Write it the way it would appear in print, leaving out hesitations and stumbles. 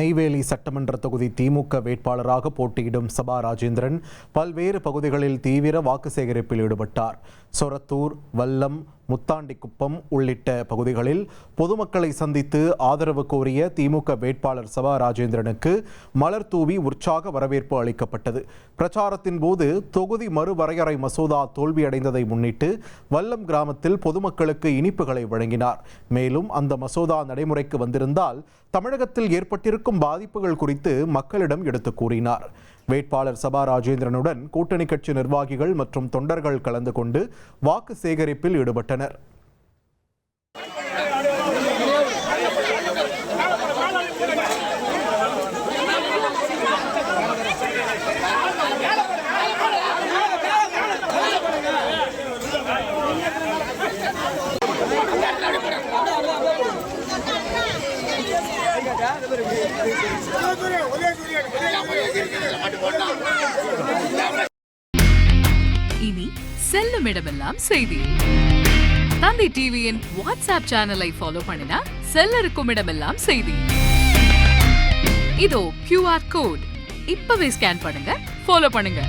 நெய்வேலி சட்டமன்ற தொகுதி திமுக வேட்பாளராக போட்டியிடும் சபா ராஜேந்திரன் பல்வேறு பகுதிகளில் தீவிர வாக்கு சேகரிப்பில் ஈடுபட்டார். சொரத்தூர், வல்லம், முத்தாண்டிக்குப்பம் உள்ளிட்ட பகுதிகளில் பொதுமக்களை சந்தித்து ஆதரவு கோரிய திமுக வேட்பாளர் சபா ராஜேந்திரனுக்கு மலர் தூவி உற்சாக வரவேற்பு அளிக்கப்பட்டது. பிரச்சாரத்தின் போது தொகுதி மறுவரையறை மசோதா தோல்வியடைந்ததை முன்னிட்டு வல்லம் கிராமத்தில் பொதுமக்களுக்கு இனிப்புகளை வழங்கினார். மேலும் அந்த மசோதா நடைமுறைக்கு வந்திருந்தால் தமிழகத்தில் ஏற்பட்டிருக்கும் பாதிப்புகள் குறித்து மக்களிடம் எடுத்துக் கூறினார். வேட்பாளர் சபா ராஜேந்திரனுடன் கூட்டணி கட்சி நிர்வாகிகள் மற்றும் தொண்டர்கள் கலந்து கொண்டு வாக்கு சேகரிப்பில் ஈடுபட்டனர். இனி செல்லும் இடமெல்லாம் செய்தி. தந்தி டிவியின் வாட்ஸ்அப் சேனலை ஃபாலோ பண்ணினா செல்லருக்கும் இடமெல்லாம் செய்தி. இதோ QR கோட் இப்பவே ஸ்கேன் பண்ணுங்க, ஃபாலோ பண்ணுங்க.